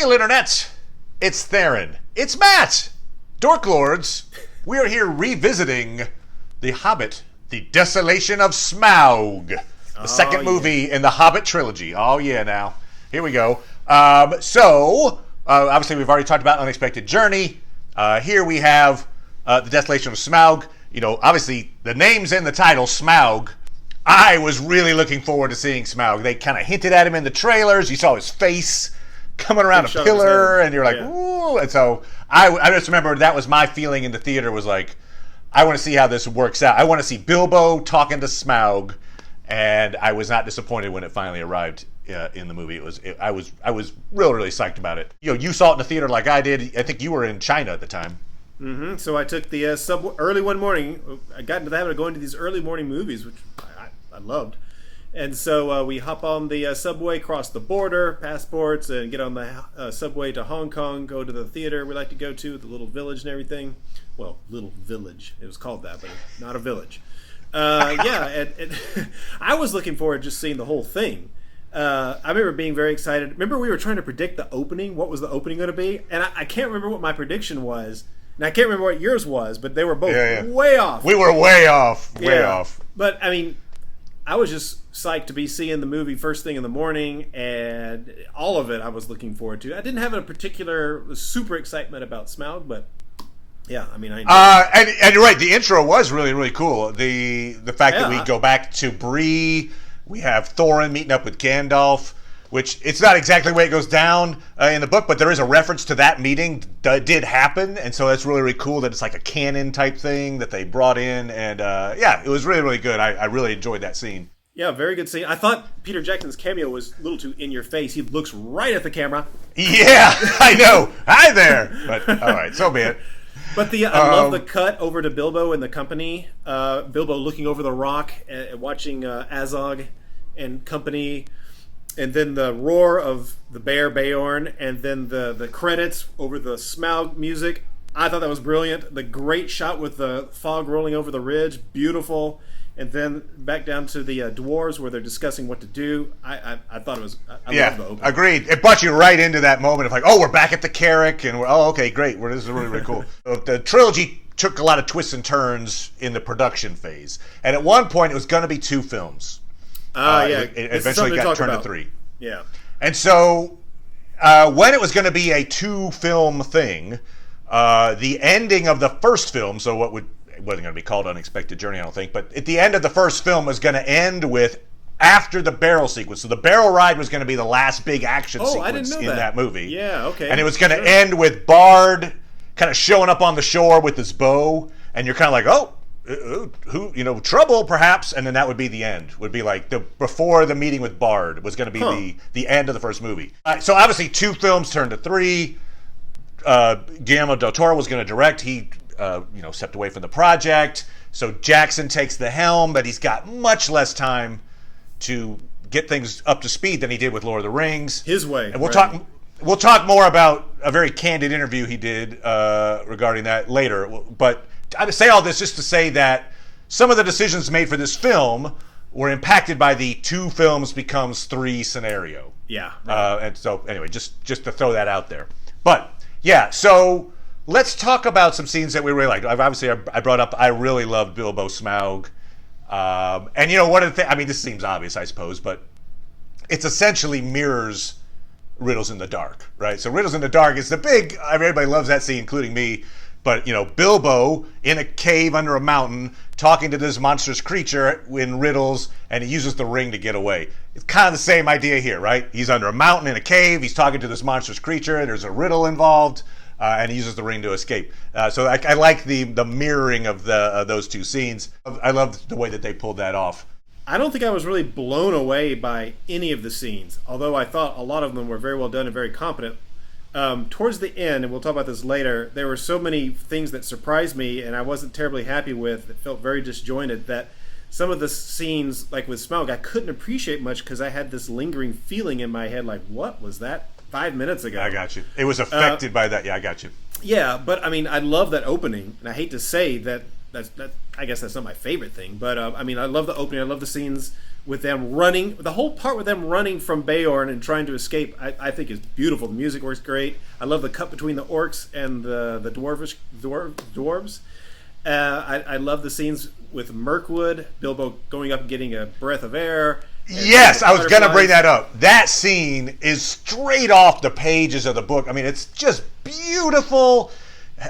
Hail Internet! It's Theron. It's Matt! Dork Lords, we are here revisiting The Hobbit, The Desolation of Smaug. The second movie in the Hobbit trilogy. Oh yeah, now. Here we go. Obviously we've already talked about Unexpected Journey. Here we have The Desolation of Smaug. You know, obviously the name's in the title, Smaug. I was really looking forward to seeing Smaug. They kind of hinted at him in the trailers. You saw his face coming around a pillar, and you're like, ooh. And so I just remember that was my feeling in the theater, was like, I want to see how this works out. I want to see Bilbo talking to Smaug, and I was not disappointed when it finally arrived in the movie. I was really psyched about it. You know, you saw it in the theater like I did. I think you were in China at the time. Mm-hmm. So I took the subway early one morning. I got into the habit of going to these early morning movies, which I loved. And so we hop on the subway, cross the border, passports, and get on the subway to Hong Kong, go to the theater we like to go to, the little village and everything. Well, little village. It was called that, but not a village. And I was looking forward to just seeing the whole thing. I remember being very excited. Remember we were trying to predict the opening, what was the opening going to be? And I can't remember what my prediction was. And I can't remember what yours was, but they were both way off. We were way off. Way off. But, I mean, I was just psyched to be seeing the movie first thing in the morning, and all of it I was looking forward to. I didn't have a particular super excitement about Smaug, but yeah, I mean, and you're right, the intro was really, really cool. The fact that we go back to Bree, we have Thorin meeting up with Gandalf, which it's not exactly the way it goes down in the book, but there is a reference to that meeting that did happen, and so that's really, really cool that it's like a canon type thing that they brought in, and it was really, really good. I really enjoyed that scene. Yeah, very good scene. I thought Peter Jackson's cameo was a little too in your face. He looks right at the camera. Yeah, I know. Hi there. But all right, so be it. But I love the cut over to Bilbo and the company. Bilbo looking over the rock, watching Azog and company. And then the roar of the bear Beorn, and then the credits over the Smaug music. I thought that was brilliant. The great shot with the fog rolling over the ridge, beautiful. And then back down to the dwarves where they're discussing what to do. I thought it was. I love the opening. Agreed. It brought you right into that moment of like, oh, we're back at the Carrick, and okay, great. This is really, really cool. The trilogy took a lot of twists and turns in the production phase, and at one point it was going to be 2 films. It eventually got turned to 3. Yeah. And so when it was going to be a 2-film thing, the ending of the first film, so it wasn't going to be called Unexpected Journey, I don't think, but at the end of the first film was going to end with after the barrel sequence. So the barrel ride was going to be the last big action sequence in that movie. Yeah, okay. And it was going to end with Bard kind of showing up on the shore with his bow, and you're kind of like, oh, who, trouble perhaps, and then that would be the end. Would be like before the meeting with Bard was going to be the end of the first movie. So obviously 2 films turned to 3. Guillermo del Toro was going to direct. He stepped away from the project. So Jackson takes the helm, but he's got much less time to get things up to speed than he did with Lord of the Rings. His way. And we'll talk more about a very candid interview he did regarding that later. But I say all this just to say that some of the decisions made for this film were impacted by the 2 films becomes 3 scenario. Yeah. Right. And so anyway, just to throw that out there. But yeah, so let's talk about some scenes that we really liked. Obviously, I brought up I really loved Bilbo Smaug. And one of the things, I mean, this seems obvious, I suppose, but it's essentially mirrors Riddles in the Dark, right? So Riddles in the Dark is the big, everybody loves that scene, including me. But, Bilbo in a cave under a mountain talking to this monstrous creature in riddles, and he uses the ring to get away. It's kind of the same idea here, right? He's under a mountain in a cave, he's talking to this monstrous creature, there's a riddle involved, and he uses the ring to escape. So I like the mirroring of those 2 scenes. I love the way that they pulled that off. I don't think I was really blown away by any of the scenes, although I thought a lot of them were very well done and very competent. Towards the end, and we'll talk about this later, there were so many things that surprised me and I wasn't terribly happy with, that felt very disjointed, that some of the scenes, like with Smaug, I couldn't appreciate much because I had this lingering feeling in my head like, what was that 5 minutes ago? I got you. It was affected by that. Yeah, I got you. Yeah, but I mean, I love that opening, and I hate to say that I guess that's not my favorite thing, but I mean, I love the opening. I love the scenes with them running. The whole part with them running from Beorn and trying to escape, I think is beautiful. The music works great. I love the cut between the orcs and the dwarves. I love the scenes with Mirkwood, Bilbo going up and getting a breath of air. Yes, I was going to bring that up. That scene is straight off the pages of the book. I mean, it's just beautiful.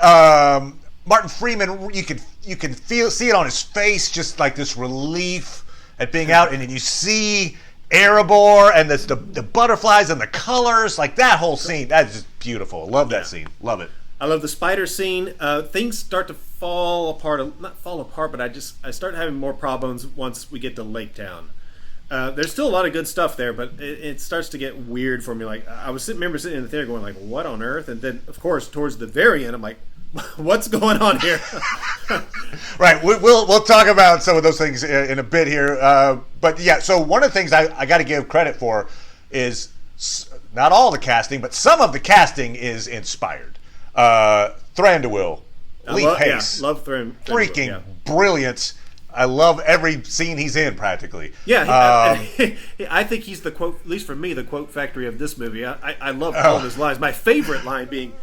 Martin Freeman, you can see it on his face, just like this relief at being out, and then you see Erebor and the butterflies and the colors, like that whole scene. That's just beautiful. Love that scene. Love it. I love the spider scene. Things start to fall apart. Not fall apart, but I start having more problems once we get to Lake Town. There's still a lot of good stuff there, but it starts to get weird for me. Like I remember sitting in the theater going like, "What on earth?" And then, of course, towards the very end, I'm like, "What's going on here?" Right. We'll talk about some of those things in a bit here. But yeah, so one of the things I got to give credit for is not all the casting, but some of the casting is inspired. Thranduil, Lee Pace, love Thranduil, freaking brilliant. I love every scene he's in, practically. Yeah, I think he's the quote, at least for me, the quote factory of this movie. I love all of his lines. My favorite line being,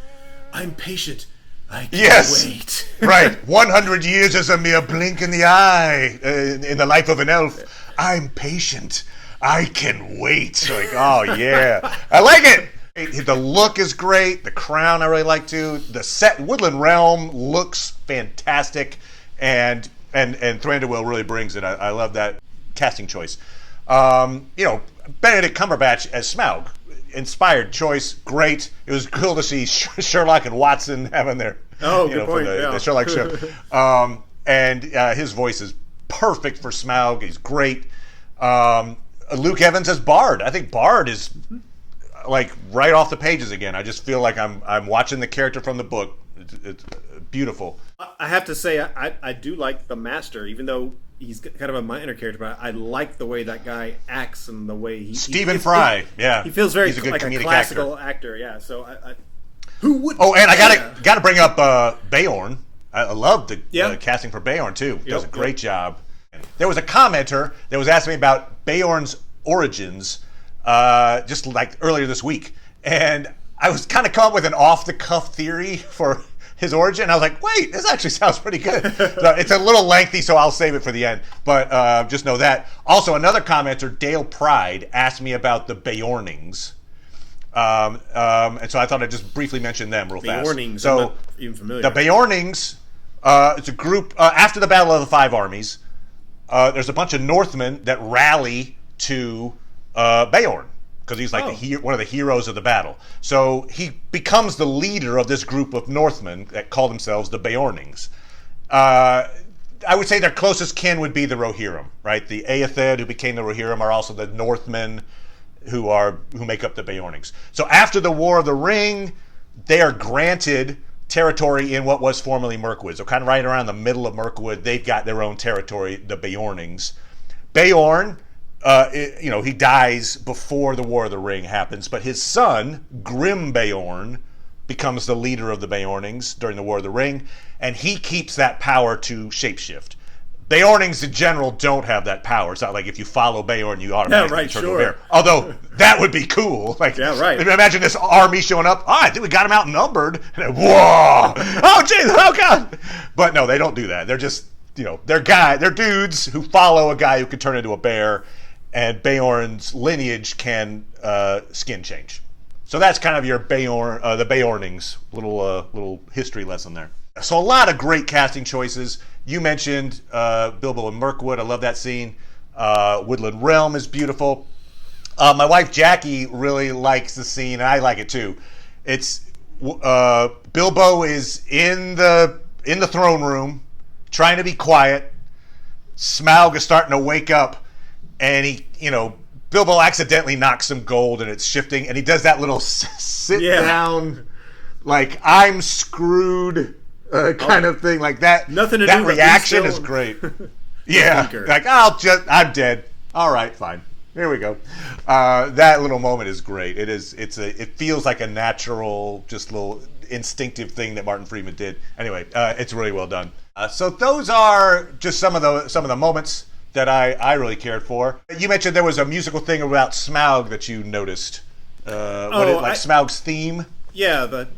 "I'm patient. I can't wait." Right. 100 years is a mere blink in the eye in the life of an elf. I'm patient. I can wait. Like, oh, yeah. I like it. The look is great. The crown I really like, too. The set, Woodland Realm looks fantastic. And Thranduil really brings it. I love that casting choice. Benedict Cumberbatch as Smaug, inspired choice, great. It was cool to see Sherlock and Watson having their good point. The Sherlock show. And his voice is perfect for Smaug. He's great. Luke Evans as Bard. I think Bard is like right off the pages again. I just feel like I'm watching the character from the book. It's beautiful. I have to say, I do like the Master, even though he's kind of a minor character, but I like the way that guy acts and the way he... Stephen Fry, he feels very he's a good like a classical actor. Yeah, so who would... Oh, and I gotta bring up Beorn. I love the casting for Beorn, too. He does a great job. There was a commenter that was asking me about Beorn's origins just like earlier this week, and I was kind of come up with an off-the-cuff theory for his origin. I was like, wait, this actually sounds pretty good. So it's a little lengthy, so I'll save it for the end. But just know that. Also, another commenter, Dale Pride, asked me about the Beornings. And so I thought I'd just briefly mention them real fast. Beornings, so, I'm not even familiar. The Beornings, it's a group, after the Battle of the Five Armies, there's a bunch of Northmen that rally to Beorn, because he's like one of the heroes of the battle. So he becomes the leader of this group of Northmen that call themselves the Beornings. I would say their closest kin would be the Rohirrim, right? The Aethed, who became the Rohirrim, are also the Northmen who make up the Beornings. So after the War of the Ring, they are granted territory in what was formerly Mirkwood. So kind of right around the middle of Mirkwood, they've got their own territory, the Beornings. Beorn, he dies before the War of the Ring happens, but his son, Grim Beorn, becomes the leader of the Beornings during the War of the Ring, and he keeps that power to shapeshift. Beornings in general don't have that power. It's not like if you follow Beorn, you automatically turn to a bear. Although that would be cool. Imagine this army showing up. Oh, I think we got them outnumbered. And then, whoa! Oh, jeez! Oh, God! But no, they don't do that. They're just, they're dudes who follow a guy who can turn into a bear. And Beorn's lineage can skin change. So that's kind of your the Beornings, little history lesson there. So a lot of great casting choices. You mentioned Bilbo and Mirkwood. I love that scene. Woodland Realm is beautiful. My wife Jackie really likes the scene, and I like it too. It's Bilbo is in the throne room, trying to be quiet. Smaug is starting to wake up. And Bilbo accidentally knocks some gold and it's shifting, and he does that little sit down, like I'm screwed kind of thing, like that. Nothing to that do. That reaction is great. Yeah, like I'm dead. All right, fine. Here we go. That little moment is great. It feels like a natural, just little instinctive thing that Martin Freeman did. Anyway, it's really well done. So those are just some of the moments that I really cared for. You mentioned there was a musical thing about Smaug that you noticed. Smaug's theme? Yeah, the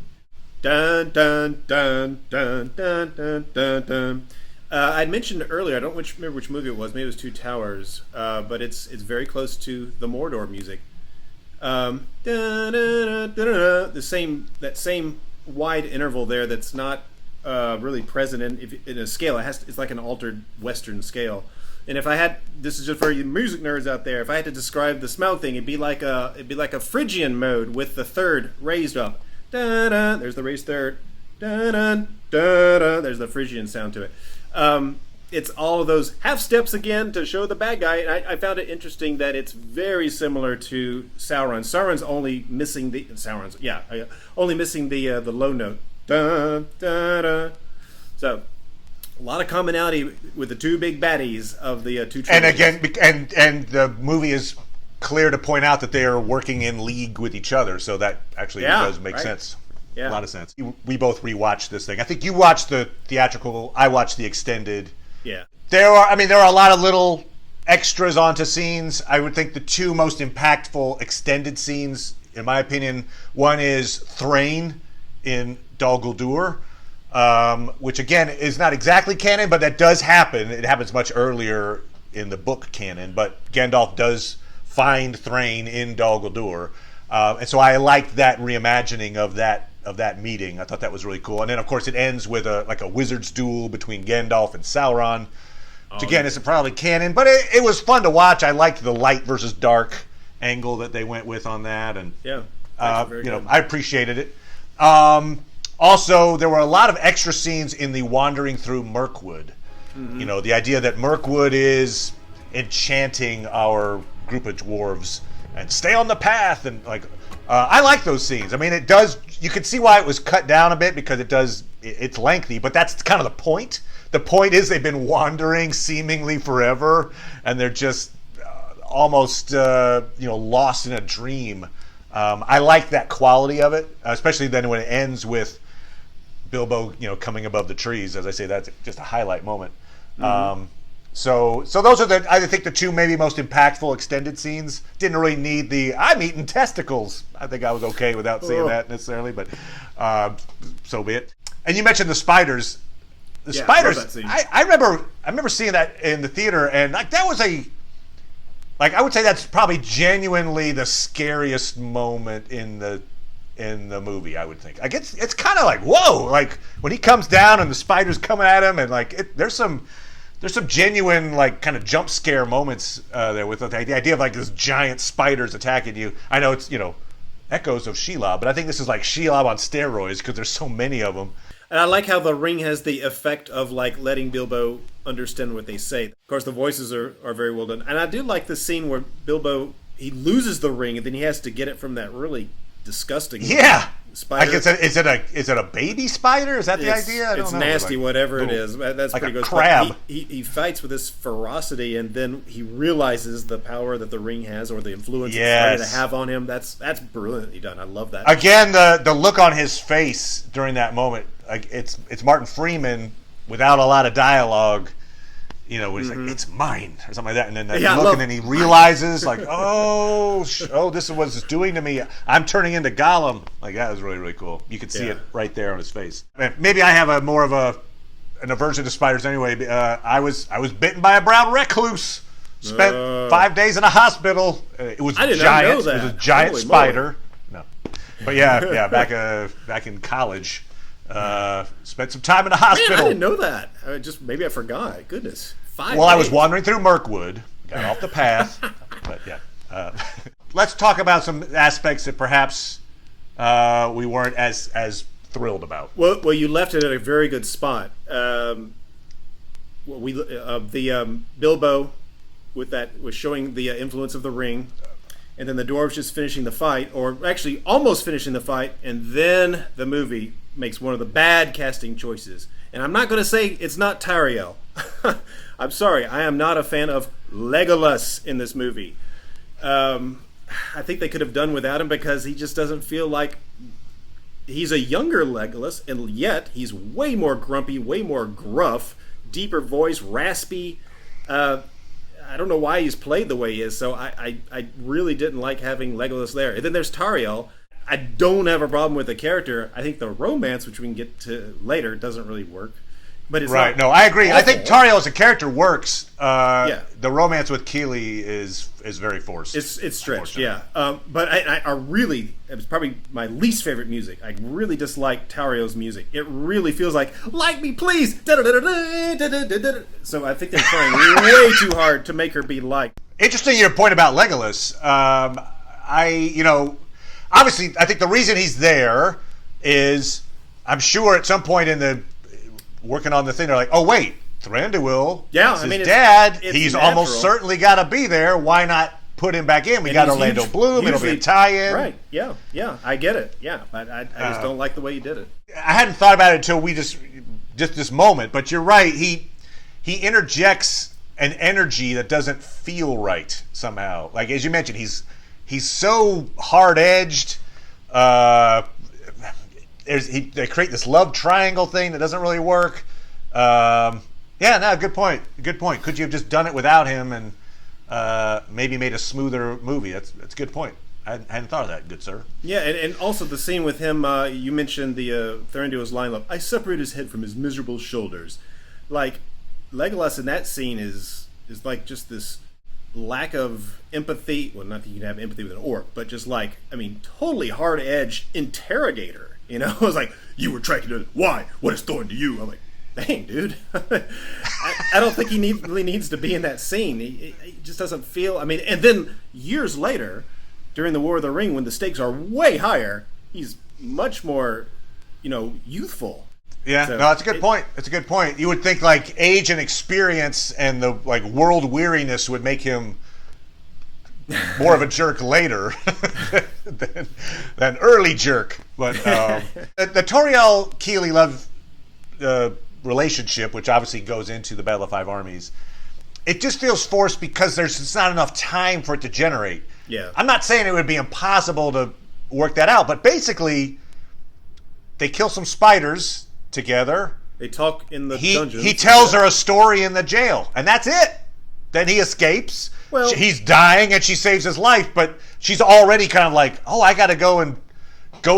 dun dun dun dun dun dun dun dun. I'd mentioned earlier. I don't remember which movie it was. Maybe it was Two Towers. But it's very close to the Mordor music. Dun, dun, dun, dun, dun, that same wide interval there. That's not really present in a scale. It's like an altered Western scale. And if I had, this is just for you music nerds out there, if I had to describe the Smaug thing, it'd be like a Phrygian mode with the third raised up. Dun, dun, there's the raised third. Dun, dun, dun, dun, there's the Phrygian sound to it. It's all of those half steps again to show the bad guy. And I found it interesting that it's very similar to Sauron. Sauron's only missing the low note. Dun, dun, dun. So a lot of commonality with the two big baddies of the two trilogies. And again, and the movie is clear to point out that they are working in league with each other, so that actually does make sense. Yeah. A lot of sense. We both rewatched this thing. I think you watched the theatrical, I watched the extended. Yeah. There are a lot of little extras onto scenes. I would think the two most impactful extended scenes, in my opinion, one is Thrain in Dol Guldur, which again is not exactly canon, but that does happen. It happens much earlier in the book canon, but Gandalf does find Thrain in Dol Guldur, and so I liked that reimagining of that meeting. I thought that was really cool. And then of course it ends with a wizard's duel between Gandalf and Sauron, which again isn't probably canon, but it was fun to watch. I liked the light versus dark angle that they went with on that, and I appreciated it. Also, there were a lot of extra scenes in the wandering through Mirkwood. Mm-hmm. The idea that Mirkwood is enchanting our group of dwarves and stay on the path, and I like those scenes. I mean, it does. You can see why it was cut down a bit because it's lengthy, but that's kind of the point. The point is they've been wandering seemingly forever, and they're just almost lost in a dream. I like that quality of it, especially then when it ends with Bilbo, coming above the trees. As I say, that's just a highlight moment. Mm-hmm. So those are I think the two maybe most impactful extended scenes. Didn't really need I'm eating testicles. I think I was okay without seeing that necessarily, but so be it. And you mentioned the spiders. The spiders. I love that scene. I remember seeing that in the theater, and that was I would say that's probably genuinely the scariest moment in the movie. I would think. It's kind of like whoa, when he comes down and the spider's coming at him, and there's some genuine kind of jump scare moments there with the idea of this giant spiders attacking you. I know it's echoes of Shelob, but I think this is like Shelob on steroids because there's so many of them. And I like how the ring has the effect of letting Bilbo understand what they say. Of course, the voices are very well done. And I do like the scene where Bilbo, he loses the ring and then he has to get it from that really disgusting spider. Is it a baby spider? Is that the idea? I don't it's know. nasty, whatever it is. That's pretty good. Crab. He fights with this ferocity, and then he realizes the power that the ring has, or the influence it's trying to have on him. That's brilliantly done. I love that. Again, the look on his face during that moment, it's Martin Freeman without a lot of dialogue. When he's like, "It's mine," or something like that, and then that look, and then he realizes, oh, this is what it's doing to me. I'm turning into Gollum. That was really, really cool. You could see it right there on his face. Maybe I have an aversion to spiders anyway. I was bitten by a brown recluse. Spent 5 days in a hospital. It was giant. Not know that. It was a giant Holy spider. Moly. No, but back in college. Spent some time in the hospital. Man, I didn't know that. Maybe I forgot. Goodness. 5 days. I was wandering through Mirkwood, got off the path, but let's talk about some aspects that perhaps we weren't as thrilled about. Well, you left it at a very good spot. Bilbo was showing the influence of the ring, and then the dwarves just finishing the fight, or actually almost finishing the fight, and then the movie makes one of the bad casting choices. And I'm not going to say it's not Tariel. I'm sorry, I am not a fan of Legolas in this movie. I think they could have done without him because he just doesn't feel like he's a younger Legolas, and yet he's way more grumpy, way more gruff, deeper voice, raspy. I don't know why he's played the way he is. So I really didn't like having Legolas there. And then there's Tauriel. I don't have a problem with the character. I think the romance, which we can get to later, doesn't really work. But it's right. not No, I agree. awful. I think Tauriel as a character works. Yeah. The romance with Keeley is very forced. It's stretched, yeah. But I really, it was probably my least favorite music. I really dislike Tauriel's music. It really feels like me, please. Da-da-da-da-da-da-da-da-da. So I think they're trying way too hard to make her be liked. Interesting your point about Legolas. Obviously, I think the reason he's there is, I'm sure at some point in the working on the thing, they're like, oh wait, Thranduil, yeah, his dad, he's natural. almost certainly got to be there. Why not put him back in? We got Orlando Bloom. It'll be a tie-in. Right? Yeah. I get it. Yeah, but I just don't like the way you did it. I hadn't thought about it until we just this moment. But you're right. He interjects an energy that doesn't feel right somehow. Like as you mentioned, he's so hard-edged. They create this love triangle thing that doesn't really work. Good point. Good point. Could you have just done it without him and maybe made a smoother movie? That's a good point. I hadn't thought of that, good sir. Yeah, and also the scene with him, you mentioned the Thranduil's line of, I separate his head from his miserable shoulders. Like, Legolas in that scene is like just this lack of empathy. Well, not that you can have empathy with an orc, but just like, totally hard-edged interrogator. You know, it was like, you were tracking it. Why? What is Thorin to you? I'm like, dang, dude. I don't think he really needs to be in that scene. He just doesn't feel. And then years later, during the War of the Ring, when the stakes are way higher, he's much more, youthful. Yeah, so, no, it's a good point. It's a good point. You would think like age and experience and the like world weariness would make him more of a jerk later than early jerk. But the Tauriel Keeley love relationship, which obviously goes into the Battle of Five Armies, it just feels forced because there's just not enough time for it to generate. Yeah, I'm not saying it would be impossible to work that out, but basically they kill some spiders together. They talk in the dungeon. He tells her a story in the jail, and that's it. Then he escapes. Well, he's dying, and she saves his life, but she's already kind of like, oh, I got to go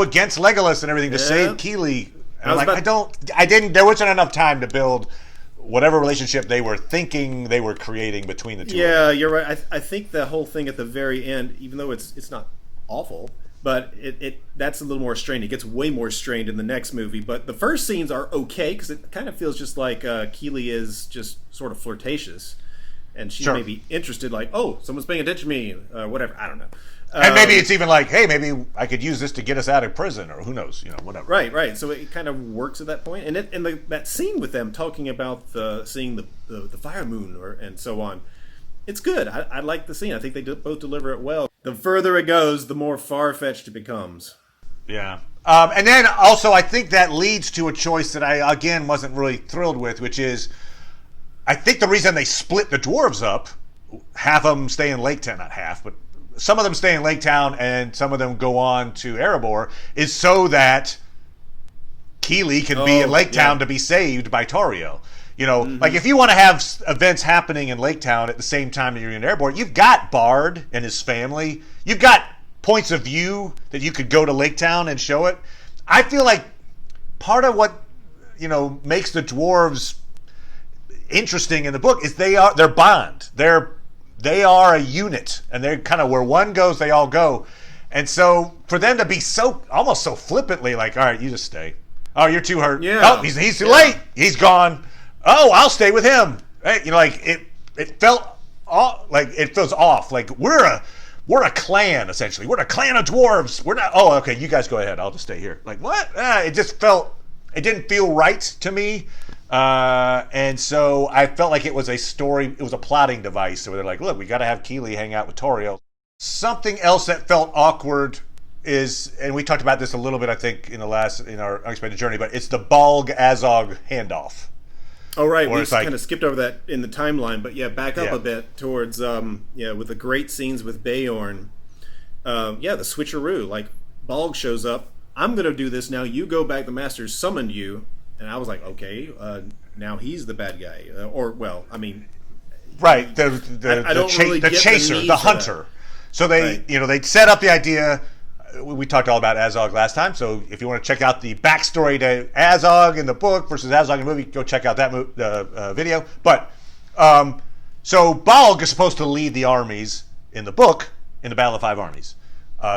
against Legolas and everything to save Keeley. And there wasn't enough time to build whatever relationship they were thinking they were creating between the two. Yeah, you're right. I think the whole thing at the very end, even though it's not awful, but that's a little more strained. It gets way more strained in the next movie. But the first scenes are okay because it kind of feels just like Keeley is just sort of flirtatious. And she may be interested, like, oh, someone's paying attention to me, whatever. I don't know. And maybe it's even like, hey, maybe I could use this to get us out of prison, or who knows, whatever. Right. So it kind of works at that point. And that scene with them talking about seeing the fire moon and so on, it's good. I like the scene. I think they both deliver it well. The further it goes, the more far-fetched it becomes. Yeah. And then also, I think that leads to a choice that I, again, wasn't really thrilled with, which is, I think the reason they split the dwarves up, half of them stay in Lake Town, not half, but some of them stay in Lake Town and some of them go on to Erebor, is so that Keeley can be in Lake Town to be saved by Tauriel. Like if you want to have events happening in Lake Town at the same time that you're in Erebor, you've got Bard and his family. You've got points of view that you could go to Lake Town and show it. I feel like part of what, makes the dwarves interesting in the book is their bond. They are a unit, and they're kind of where one goes, they all go. And so for them to be almost so flippantly like, all right, you just stay. Oh, you're too hurt. Yeah. Oh, he's too late. He's gone. Oh, I'll stay with him. Hey, it felt like it feels off. Like we're a clan essentially. We're a clan of dwarves. We're not. Oh, okay. You guys go ahead. I'll just stay here. Like what? It didn't feel right to me. And so I felt like it was a story, it was a plotting device where they're like, look, we got to have Keeley hang out with Tauriel. Something else that felt awkward is, and we talked about this a little bit, I think, in our Unexpected Journey, but it's the Balg Azog handoff. Oh, right. We kind of skipped over that in the timeline, but back up a bit towards, with the great scenes with Beorn. The switcheroo, like Balg shows up. I'm going to do this now. You go back. The Masters summoned you. And I was like, okay, now he's the bad guy. Right, I don't really the get chaser, need the for that. hunter. So they, Right. they set up the idea. We talked all about Azog last time. So if you want to check out the backstory to Azog in the book versus Azog in the movie, go check out that video. But so Balg is supposed to lead the armies in the book in the Battle of Five Armies.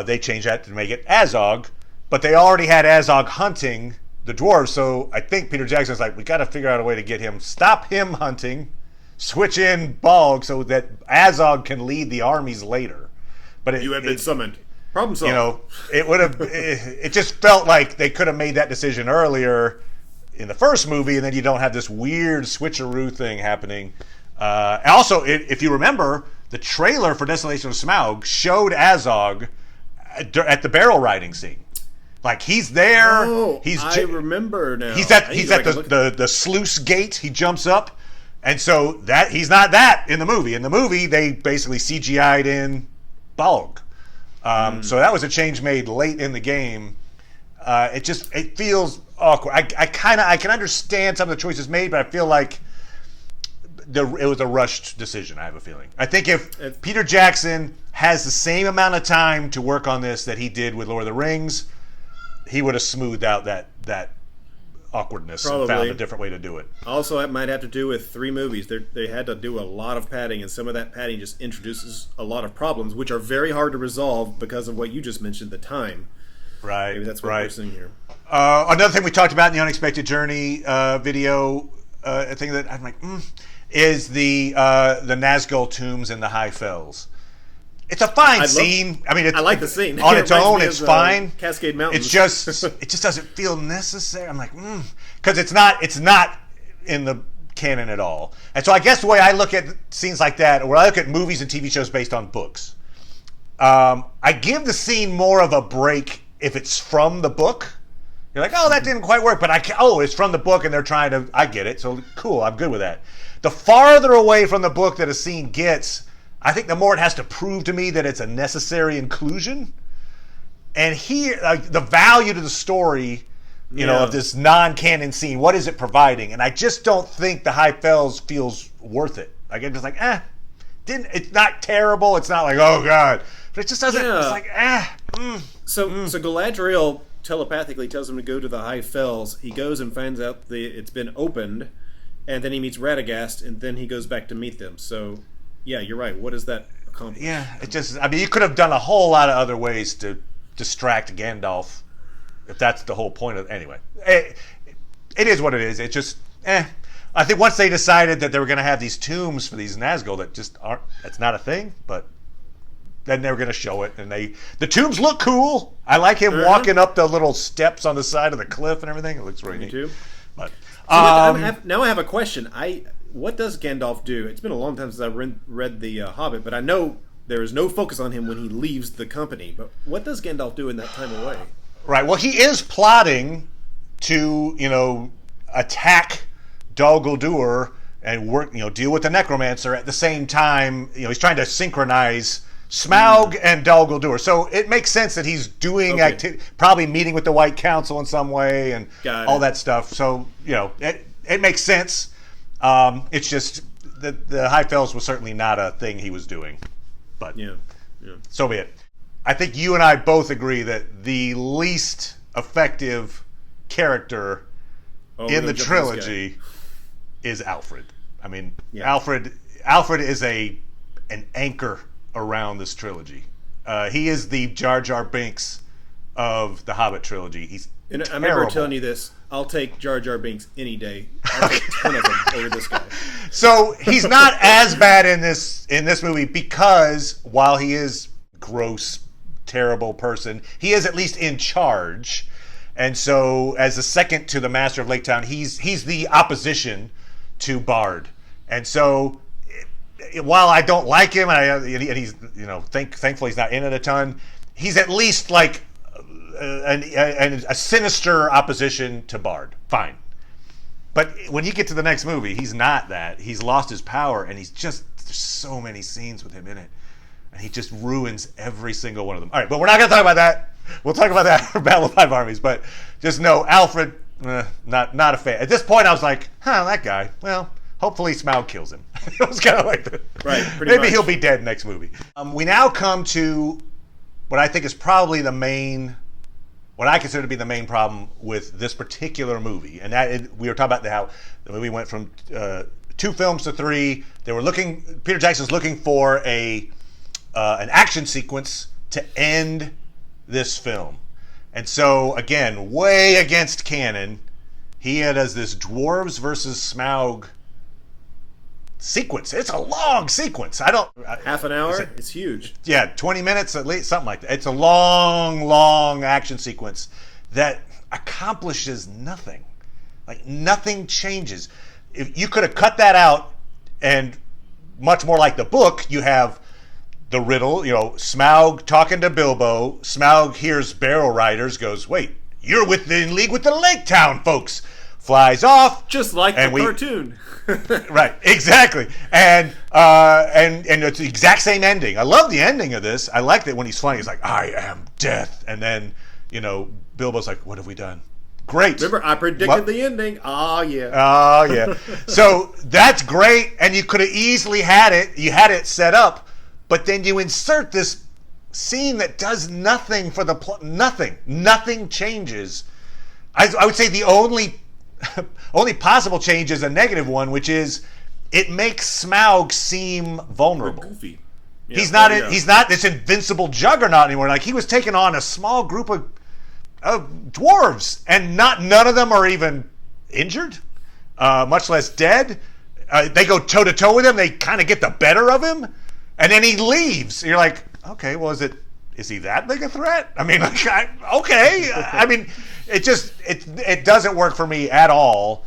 They changed that to make it Azog, but they already had Azog hunting the dwarves. So I think Peter Jackson's like, we got to figure out a way to stop him hunting, switch in Balg so that Azog can lead the armies later. But You have been summoned. Problem solved. It would have. It just felt like they could have made that decision earlier in the first movie, and then you don't have this weird switcheroo thing happening. Also, if you remember, the trailer for Desolation of Smaug showed Azog at the barrel riding scene. Like he's there. Oh, I remember now. He's at the sluice gate. He jumps up, and so that he's not that in the movie. In the movie, they basically CGI'd in Balg. So that was a change made late in the game. It feels awkward. I can understand some of the choices made, but I feel like it was a rushed decision. I have a feeling. I think if Peter Jackson has the same amount of time to work on this that he did with Lord of the Rings, he would have smoothed out that awkwardness and found a different way to do it. Also, it might have to do with 3 movies. They had to do a lot of padding, and some of that padding just introduces a lot of problems, which are very hard to resolve because of what you just mentioned, the time. Right. Maybe that's what we're seeing here. Another thing we talked about in the Unexpected Journey video, a thing that I'm like, is the Nazgul tombs in the High Fells. It's a fine scene. I like the scene. On its own, it's fine. Cascade Mountains. It just doesn't feel necessary. I'm like, because it's not in the canon at all. And so I guess the way I look at scenes like that, or I look at movies and TV shows based on books, I give the scene more of a break if it's from the book. You're like, oh, that didn't quite work, but it's from the book and they're trying to. I get it. So cool. I'm good with that. The farther away from the book that a scene gets, I think the more it has to prove to me that it's a necessary inclusion. And here, the value to the story, of this non-canon scene, what is it providing? And I just don't think the High Fells feels worth it. Like, I'm just like, it's not terrible. It's not like, oh, God. But it just doesn't, it's like, So Galadriel telepathically tells him to go to the High Fells. He goes and finds out it's been opened, and then he meets Radagast, and then he goes back to meet them. So... yeah, you're right. What does that accomplish? Yeah, you could have done a whole lot of other ways to distract Gandalf, if that's the whole point of. Anyway, it is what it is. It just, I think once they decided that they were going to have these tombs for these Nazgul that just aren't. That's not a thing, but then they were going to show it, and the tombs look cool. I like him walking up the little steps on the side of the cliff and everything. It looks really neat. Too. But now I have a question. What does Gandalf do? It's been a long time since I read the Hobbit, but I know there is no focus on him when he leaves the company. But what does Gandalf do in that time away? Right. Well, he is plotting to, attack Dol Guldur and work, deal with the necromancer at the same time. He's trying to synchronize Smaug and Dol Guldur. So it makes sense that he's doing probably meeting with the White Council in some way and all that stuff. So, it makes sense. It's just the High Fells was certainly not a thing he was doing, but so be it. I think you and I both agree that the least effective character in the trilogy is Alfred. I mean, Alfred is an anchor around this trilogy. He is the Jar Jar Binks of the Hobbit trilogy. He's terrible. I remember telling you this. I'll take Jar Jar Binks any day. I'll take 10 of them over this guy. So he's not as bad in this movie because while he is gross, terrible person, he is at least in charge. And so as the second to the Master of Lake Town, he's the opposition to Bard. And so while I don't like him, and he's thankfully he's not in it a ton, he's at least like a sinister opposition to Bard. Fine. But when you get to the next movie, he's not that. He's lost his power, and there's so many scenes with him in it. And he just ruins every single one of them. All right, but we're not going to talk about that. We'll talk about that for Battle of Five Armies. But just know, Alfred, not a fan. At this point, I was like, that guy. Well, hopefully Smaug kills him. It was kind of like Right, pretty maybe much. he'll be dead next movie. We now come to what I think is probably what I consider to be the main problem with this particular movie, and we were talking about how the movie went from 2 films to 3. Peter Jackson's looking for an action sequence to end this film. And so, again, way against canon, he does this dwarves versus Smaug sequence. It's a long sequence. Half an hour? It's huge. Yeah, 20 minutes at least, something like that. It's a long action sequence that accomplishes nothing. Like, nothing changes. If you could have cut that out, and much more like the book, you have the riddle, Smaug talking to Bilbo. Smaug hears barrel riders, goes, wait, you're in league with the Lake Town folks. Flies off. Just like the cartoon. Right, exactly. And it's the exact same ending. I love the ending of this. I like that when he's flying, he's like, I am death. And then, Bilbo's like, what have we done? Great. Remember, I predicted the ending. Oh, yeah. Oh, yeah. So that's great. And you could have easily had it. You had it set up. But then you insert this scene that does nothing for the plot. Nothing. Nothing changes. I would say the only possible change is a negative one, which is it makes Smaug seem vulnerable. Goofy. Yeah. He's not this invincible juggernaut anymore. Like, he was taking on a small group of dwarves, and none of them are even injured, much less dead. They go toe to toe with him. They kind of get the better of him, and then he leaves. And you're like, okay, well, is he that big a threat? I mean, okay. I mean, it doesn't work for me at all.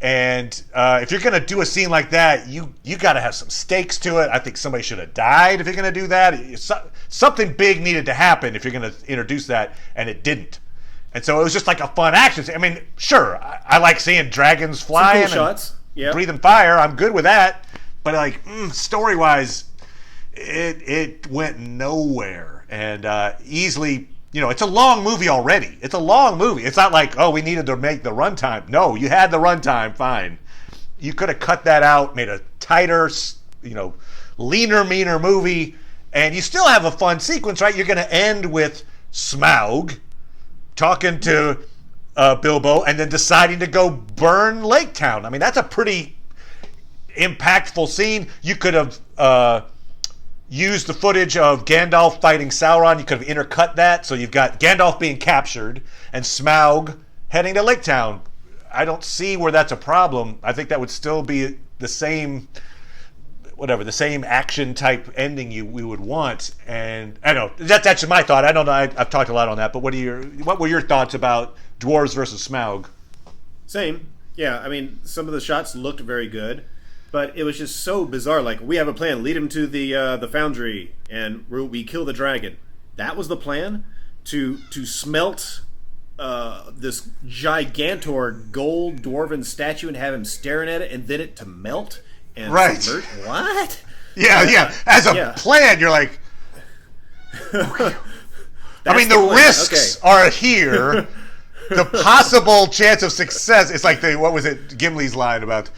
And if you're going to do a scene like that, you got to have some stakes to it. I think somebody should have died if you're going to do that. Something big needed to happen if you're going to introduce that, and it didn't. And so it was just like a fun action scene. I mean, sure, I like seeing dragons flying cool shots. And breathing fire. I'm good with that. But like story-wise, it went nowhere. And easily, it's a long movie already. It's a long movie. It's not like, we needed to make the runtime. No, you had the runtime, fine. You could have cut that out, made a tighter, leaner, meaner movie, and you still have a fun sequence, right? You're going to end with Smaug talking to Bilbo and then deciding to go burn Lake Town. I mean, that's a pretty impactful scene. You could have used the footage of Gandalf fighting Sauron. You could have intercut that, so you've got Gandalf being captured and Smaug heading to Lake Town. I don't see where that's a problem. I think that would still be the same action type ending we would want. And I don't know, that's my thought. I don't know. I've talked a lot on that, but what were your thoughts about dwarves versus Smaug? Same. Yeah, I mean, some of the shots looked very good, but it was just so bizarre. Like, we have a plan. Lead him to the foundry, and we kill the dragon. That was the plan? To smelt this gigantor gold dwarven statue and have him staring at it, and then it to melt and right. subvert? What? Yeah. As a plan, you're like... I mean, the risks are here. The possible chance of success, it's like what was it, Gimli's line about...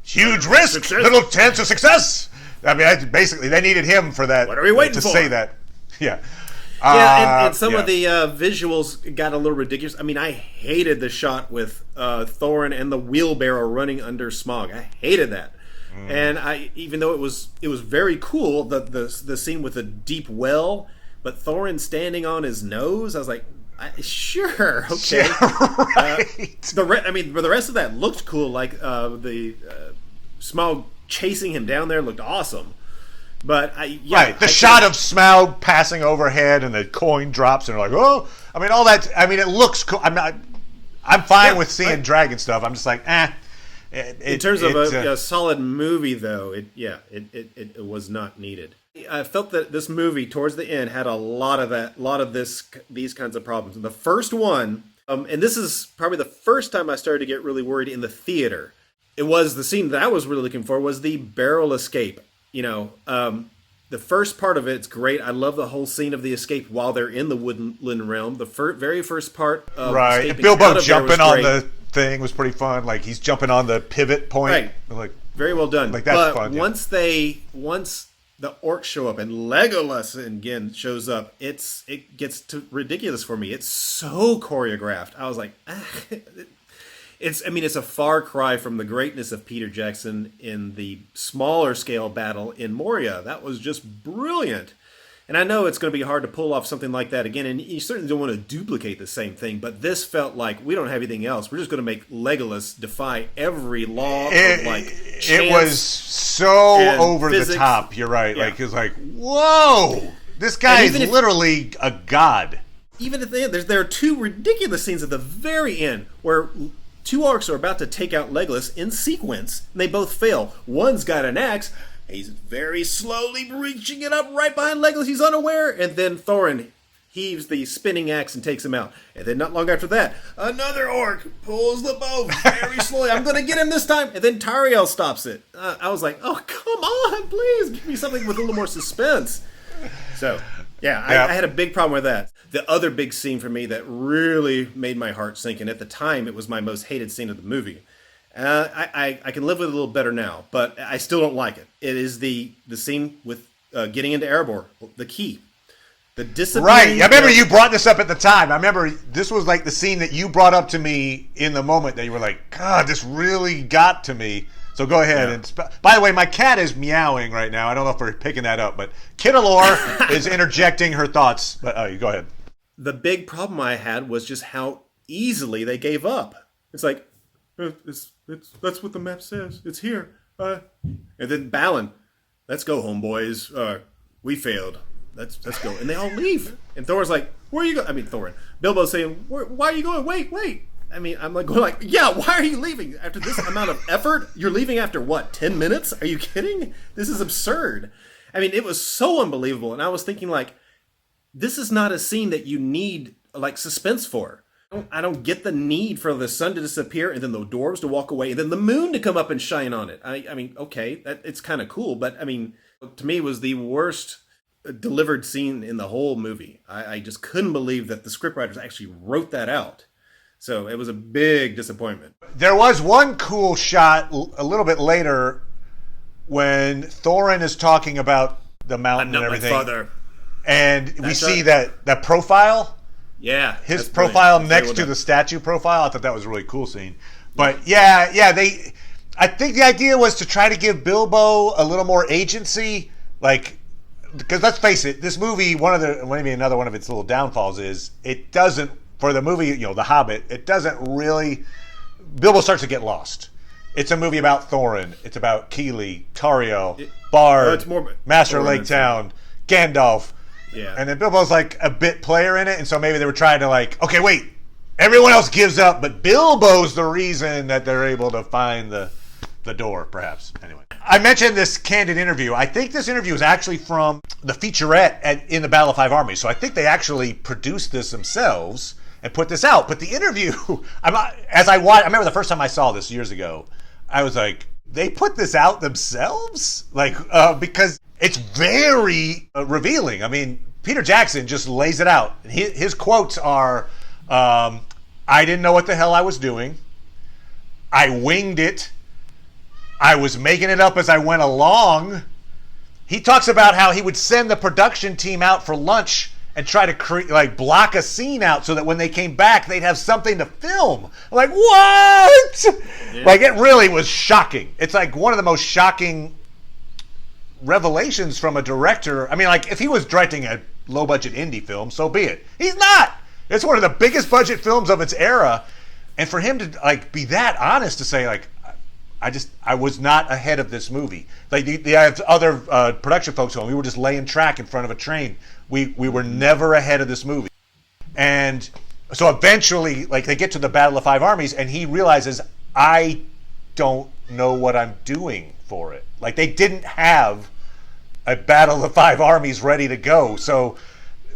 huge risk, success. Little chance of success. I mean, basically, they needed him for that. What are we waiting to for? say that? Yeah. Yeah, and some of the visuals got a little ridiculous. I mean, I hated the shot with Thorin and the wheelbarrow running under Smaug. I hated that. And even though it was very cool, the scene with the deep well, but Thorin standing on his nose, I was like, sure, okay. Yeah, right. The rest of that looked cool. Like the Smaug chasing him down there looked awesome. But the shot of Smaug passing overhead and the coin drops and they're like, oh, I mean, all that. I mean, it looks cool. I'm fine with seeing dragon stuff. I'm just like, in terms of a solid movie, though, it was not needed. I felt that this movie, towards the end, had a lot of these kinds of problems. And the first one, and this is probably the first time I started to get really worried in the theater. It was the scene that I was really looking for was the barrel escape. The first part of it's great. I love the whole scene of the escape while they're in the woodland realm. The very first part of escaping Bilbo out of jumping there was on great. the thing was pretty fun. Like, he's jumping on the pivot point. Right. Like, Very well done. Like, that's but fun. Yeah. Once the orcs show up and Legolas again shows up, it gets to ridiculous for me. It's so choreographed. I was like, it's a far cry from the greatness of Peter Jackson in the smaller scale battle in Moria. That was just brilliant. And I know it's going to be hard to pull off something like that again, and you certainly don't want to duplicate the same thing, but this felt like we don't have anything else. We're just going to make Legolas defy every law of, chance. It was so over physics. The top, you're right. Yeah. Like, it's like, whoa! This guy is literally a god. Even at the end, there are two ridiculous scenes at the very end where two orcs are about to take out Legolas in sequence, and they both fail. One's got an axe. He's very slowly reaching it up right behind Legolas. He's unaware. And then Thorin heaves the spinning axe and takes him out. And then not long after that, another orc pulls the bow very slowly. I'm going to get him this time. And then Tariel stops it. I was like, oh, come on, please. Give me something with a little more suspense. So, yeah, I had a big problem with that. The other big scene for me that really made my heart sink, and at the time it was my most hated scene of the movie. I can live with it a little better now, but I still don't like it. It is the scene with getting into Erebor, the key. The discipline. Right. I remember you brought this up at the time. I remember this was like the scene that you brought up to me in the moment that you were like, God, this really got to me. So go ahead. And by the way, my cat is meowing right now. I don't know if we're picking that up, but Kittalor is interjecting her thoughts. But you go ahead. The big problem I had was just how easily they gave up. It's like, that's what the map says. It's here. And then Balin, let's go, homeboys. We failed. Let's go. And they all leave. And Thor's like, where are you going? I mean, Thorin. Bilbo's saying, why are you going? Wait. I mean, I'm like going like, yeah, why are you leaving? After this amount of effort, you're leaving after what, 10 minutes? Are you kidding? This is absurd. I mean, it was so unbelievable. And I was thinking like, this is not a scene that you need like suspense for. I don't get the need for the sun to disappear and then the dwarves to walk away and then the moon to come up and shine on it. I mean, okay, it's kind of cool, but I mean, to me, it was the worst delivered scene in the whole movie. I just couldn't believe that the scriptwriters actually wrote that out. So it was a big disappointment. There was one cool shot a little bit later when Thorin is talking about the mountain and everything. My father. And we see that profile. Yeah, his profile next to the statue profile. I thought that was a really cool scene. But I think the idea was to try to give Bilbo a little more agency, like, because let's face it, this movie, maybe another one of its little downfalls is it doesn't, for the movie, The Hobbit, it doesn't really, Bilbo starts to get lost. It's a movie about Thorin. It's about Keeley, Tauriel, Bard, Master of Lake Town, Gandalf. Yeah. And then Bilbo's like a bit player in it, and so maybe they were trying to like, okay, wait, everyone else gives up, but Bilbo's the reason that they're able to find the door, perhaps. Anyway. I mentioned this candid interview. I think this interview is actually from the featurette in the Battle of Five Armies, so I think they actually produced this themselves and put this out. But the interview, I remember the first time I saw this years ago, I was like, they put this out themselves? Like, because it's very revealing. I mean, Peter Jackson just lays it out. His quotes are, I didn't know what the hell I was doing. I winged it. I was making it up as I went along. He talks about how he would send the production team out for lunch and try to block a scene out so that when they came back, they'd have something to film. I'm like, what? Yeah. Like, it really was shocking. It's like one of the most shocking revelations from a director. I mean, like, if he was directing a low-budget indie film, so be it. He's not. It's one of the biggest budget films of its era. And for him to, like, be that honest to say, like, I was not ahead of this movie. Like, the other production folks going, we were just laying track in front of a train. We were never ahead of this movie. And so eventually, like, they get to the Battle of Five Armies, and he realizes, I don't know what I'm doing for it. Like, they didn't have a Battle of Five Armies ready to go. So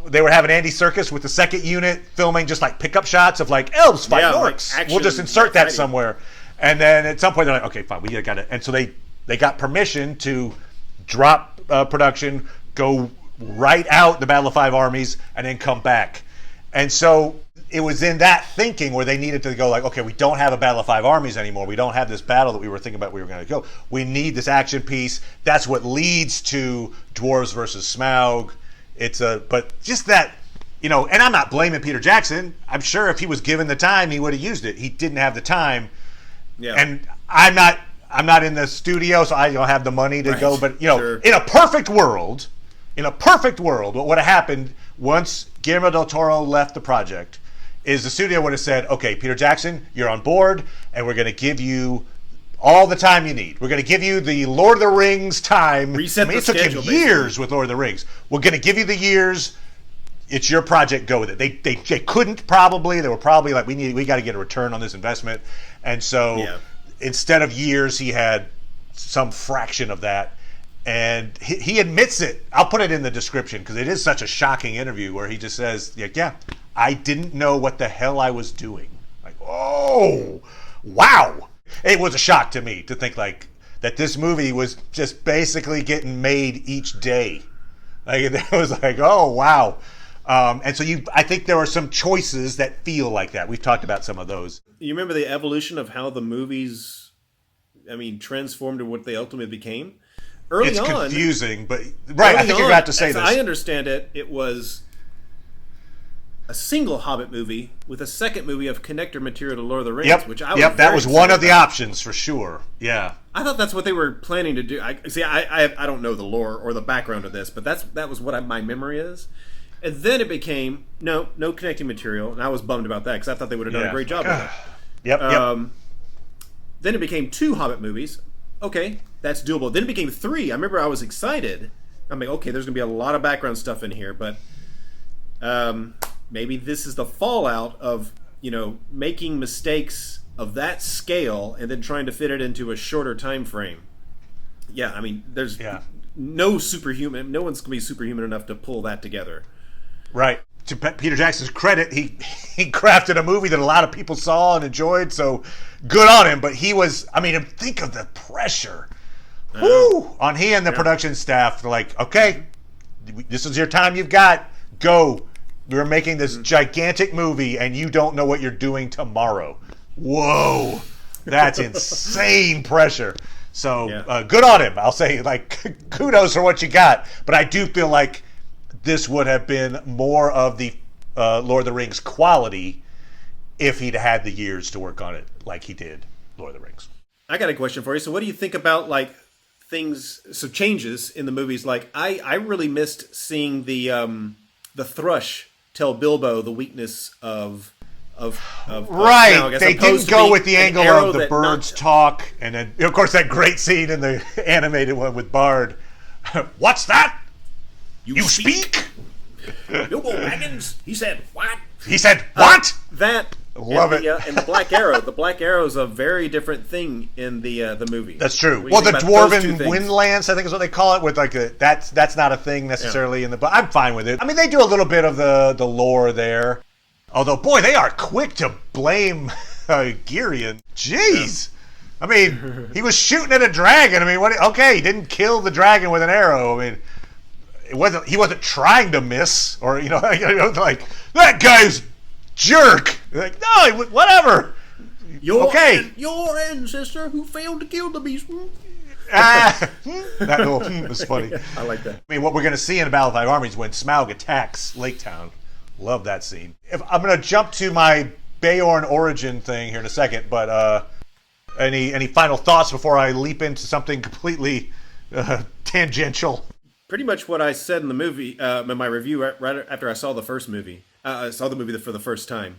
they were having Andy Serkis with the second unit filming just, like, pickup shots of, like, elves fighting orcs. Like, we'll just insert that somewhere. And then at some point they're like, okay, fine, we got it. And so they got permission to drop production, go right out the Battle of Five Armies, and then come back. And so it was in that thinking where they needed to go like, okay, we don't have a Battle of Five Armies anymore. We don't have this battle that we were thinking about we were going to go. We need this action piece. That's what leads to Dwarves versus Smaug. But just that, and I'm not blaming Peter Jackson. I'm sure if he was given the time, he would have used it. He didn't have the time. Yeah. And I'm not in the studio, so I don't have the money to go. But sure. In a perfect world, what would have happened once Guillermo del Toro left the project is the studio would have said, okay, Peter Jackson, you're on board, and we're going to give you all the time you need. We're going to give you the Lord of the Rings time. Reset the schedule, it took him years with Lord of the Rings. We're going to give you the years. It's your project. Go with it. They couldn't probably. They were probably like, we got to get a return on this investment. And so instead of years, he had some fraction of that. And he admits it. I'll put it in the description because it is such a shocking interview where he just says, yeah, I didn't know what the hell I was doing. Like, oh, wow. It was a shock to me to think like that this movie was just basically getting made each day. Like it was like, oh, wow. And so I think there are some choices that feel like that. We've talked about some of those. You remember the evolution of how the movies, transformed to what they ultimately became? Early on, it's confusing, but right. I think you're about to say this. I understand it. It was a single Hobbit movie with a second movie of connector material to Lord of the Rings, which I was that was one of the options for sure. Yeah, I thought that's what they were planning to do. I don't know the lore or the background of this, but that was what my memory is. And then it became no connecting material, and I was bummed about that because I thought they would have done a great job with it. Yep. Then it became 2 Hobbit movies. Okay, that's doable. Then it became 3. I remember I was excited. I'm like, okay, there's going to be a lot of background stuff in here, but maybe this is the fallout of, making mistakes of that scale and then trying to fit it into a shorter time frame. Yeah, there's no superhuman. No one's going to be superhuman enough to pull that together. Right. To Peter Jackson's credit, he crafted a movie that a lot of people saw and enjoyed, so good on him. But he was, think of the pressure on he and the production staff. They're like, okay, this is your time you've got. Go. We're making this gigantic movie, and you don't know what you're doing tomorrow. Whoa. That's insane pressure. So good on him. I'll say, kudos for what you got. But I do feel like this would have been more of the Lord of the Rings quality if he'd had the years to work on it like he did Lord of the Rings. I got a question for you. So what do you think about changes in the movies? I really missed seeing the Thrush tell Bilbo the weakness of right. Smaug, they didn't go with the angle of the birds talk, and then of course that great scene in the animated one with Bard. What's that? You speak? Bilbo Baggins? He said what? He said what? That love it. And the Black Arrow. The Black Arrow is a very different thing in the movie. That's true. Well, the Dwarven Windlands, I think is what they call it. With that's not a thing necessarily in the. But I'm fine with it. They do a little bit of the lore there. Although, boy, they are quick to blame Girion. Jeez. He was shooting at a dragon. Okay, he didn't kill the dragon with an arrow. He wasn't trying to miss, or like that guy's jerk. Like, no, whatever. Your ancestor who failed to kill the beast. That was funny. I like that. What we're going to see in Battle of Five Armies when Smaug attacks Lake Town. Love that scene. I'm going to jump to my Beorn origin thing here in a second, but any final thoughts before I leap into something completely tangential? Pretty much what I said in the movie, in my review right after I saw the first movie. I saw the movie for the first time.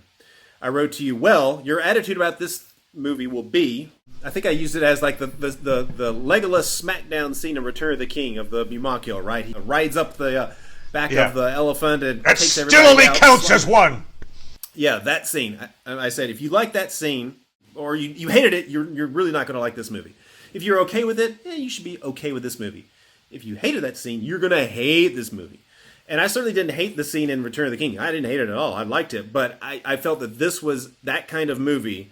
I wrote to you, well, your attitude about this movie will be, I think I used it as the Legolas smackdown scene in Return of the King of the Mumakil, right? He rides up the back of the elephant and that takes everybody still only out. Counts as one. Yeah, that scene. I said, if you like that scene, or you hated it, you're really not going to like this movie. If you're okay with it, you should be okay with this movie. If you hated that scene, you're going to hate this movie. And I certainly didn't hate the scene in Return of the King. I didn't hate it at all. I liked it. But I felt that this was that kind of movie.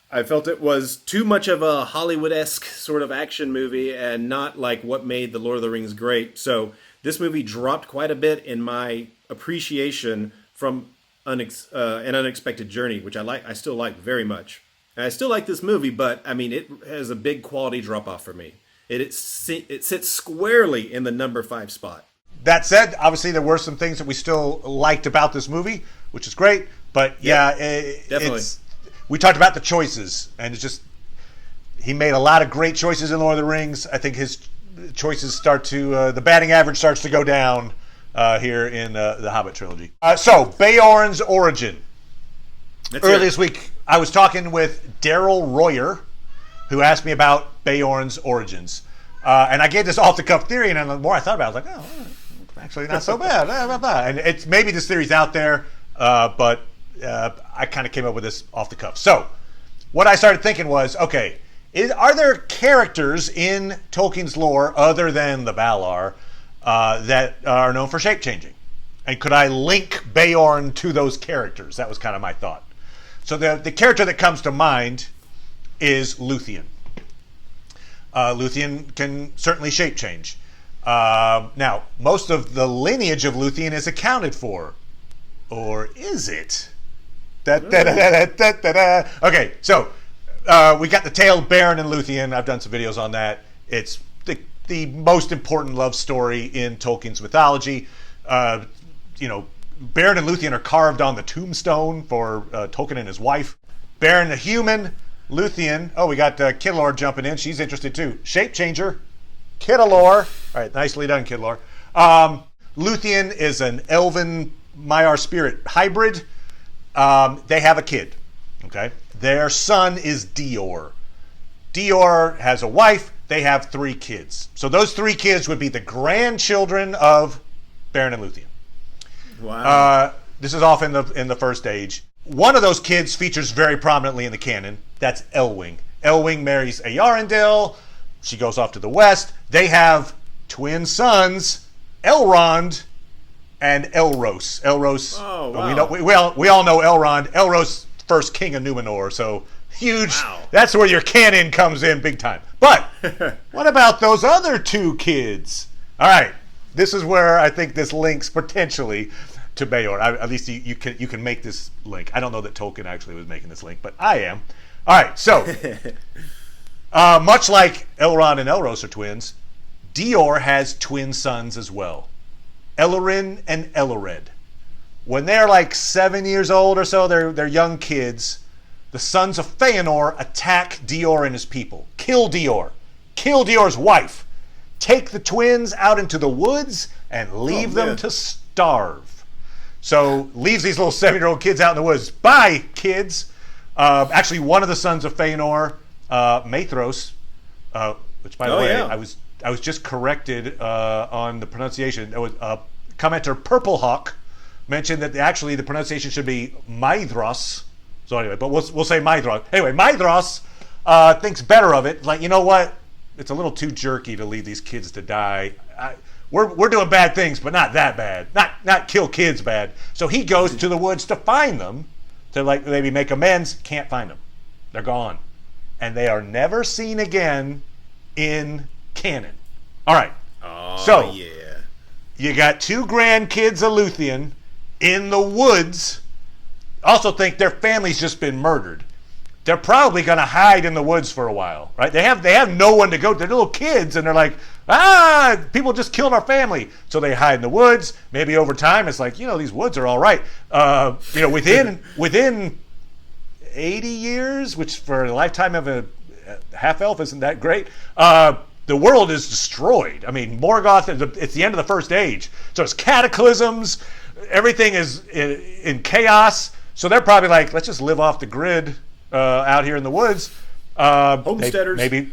I felt it was too much of a Hollywood-esque sort of action movie and not like what made The Lord of the Rings great. So this movie dropped quite a bit in my appreciation from an unexpected journey, which I still like very much. And I still like this movie, but I mean, it has a big quality drop off for me. It sits squarely in the number 5 spot. That said, obviously there were some things that we still liked about this movie, which is great. But yeah, definitely. We talked about the choices, and it's just he made a lot of great choices in Lord of the Rings. I think his choices start to the batting average starts to go down here in the Hobbit trilogy. So Beorn's origin. Earlier this week, I was talking with Daryl Royer, who asked me about Beorn's origins, and I gave this off-the-cuff theory. And the more I thought about it, I was like, oh, actually not so bad. And it's maybe this theory's out there, but I kind of came up with this off the cuff. So what I started thinking was, okay, are there characters in Tolkien's lore other than the Valar that are known for shape changing? And could I link Beorn to those characters? That was kind of my thought. So the character that comes to mind is Luthien. Luthien can certainly shape change. Now, most of the lineage of Luthien is accounted for. Or is it? Okay, so we got the tale of Beorn and Luthien. I've done some videos on that. It's the most important love story in Tolkien's mythology. Beorn and Luthien are carved on the tombstone for Tolkien and his wife. Beorn the human, Luthien. Oh, we got Kidalor jumping in. She's interested too. Shape changer, Kidalor. All right, nicely done, Kidalor. Luthien is an elven Maiar spirit hybrid. They have a kid. Okay, their son is Dior. Dior has a wife. They have 3 kids. So those 3 kids would be the grandchildren of Beorn and Luthien. Wow. This is off in the first age. One of those kids features very prominently in the canon. That's Elwing. Elwing marries Eärendil. She goes off to the west. They have twin sons, Elrond and Elros. Elros. Oh, wow. We all know Elrond. Elros, first king of Numenor. So huge. Wow. That's where your canon comes in big time. But what about those other 2 kids? All right. This is where I think this links potentially to Beorn. At least you can make this link. I don't know that Tolkien actually was making this link, but I am. All right, so much like Elrond and Elros are twins, Dior has twin sons as well, Elorin and Elored. When they're like 7 years old or so, they're young kids. The sons of Feanor attack Dior and his people, kill Dior's wife. Take the twins out into the woods and leave them to starve. So leaves these little 7-year-old kids out in the woods. Bye, kids. Actually, one of the sons of Feanor, Maethros, which by the way, yeah. I was just corrected on the pronunciation. There was commenter Purplehawk mentioned that actually the pronunciation should be Maedhros. So anyway, but we'll say Maedhros. Anyway, Maedhros thinks better of it. Like, you know what? It's a little too jerky to leave these kids to die. We're doing bad things, but not that bad. Not kill kids bad. So he goes to the woods to find them, to like maybe make amends. Can't find them. They're gone. And they are never seen again in canon. All right. Oh, so, yeah. You got 2 grandkids of Luthien in the woods. Also think their family's just been murdered. They're probably going to hide in the woods for a while, right? They have no one to go to. They're little kids, and they're like, people just killed our family. So they hide in the woods. Maybe over time, it's like, these woods are all right. Within 80 years, which for a lifetime of a half-elf isn't that great, the world is destroyed. I mean, Morgoth, it's the end of the First Age. So it's cataclysms. Everything is in chaos. So they're probably like, let's just live off the grid out here in the woods. Homesteaders. Maybe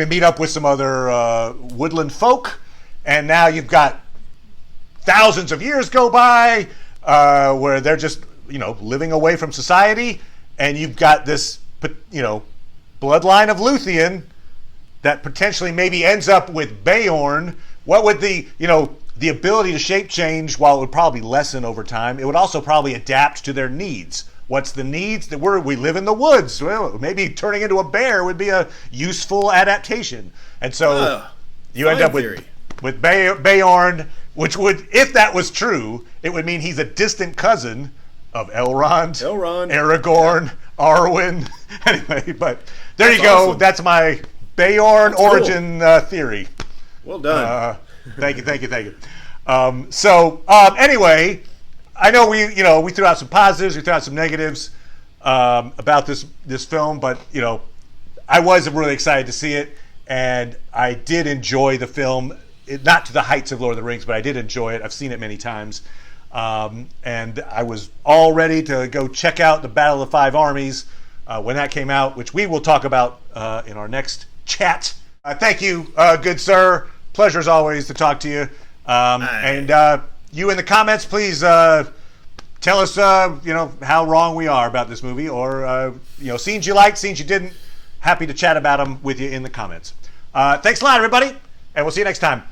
meet up with some other woodland folk. And now you've got thousands of years go by where they're just, living away from society. And you've got this, bloodline of Luthien that potentially maybe ends up with Beorn. What would the ability to shape change, while it would probably lessen over time, it would also probably adapt to their needs. What's the needs? That we live in the woods. Well, maybe turning into a bear would be a useful adaptation. And so you end up with Beorn which would, if that was true, it would mean he's a distant cousin of Elrond, Aragorn, Arwen. Anyway, but there you go. Awesome. That's my Beorn origin theory. Well done. Thank you. Anyway, I know we threw out some positives, we threw out some negatives about this film, but I was really excited to see it, and I did enjoy the film. Not to the heights of Lord of the Rings, but I did enjoy it. I've seen it many times. And I was all ready to go check out the Battle of the Five Armies when that came out, which we will talk about in our next chat. Thank you, good sir. Pleasure as always to talk to you. And you in the comments, please tell us, how wrong we are about this movie, or scenes you liked, scenes you didn't. Happy to chat about them with you in the comments. Thanks a lot, everybody, and we'll see you next time.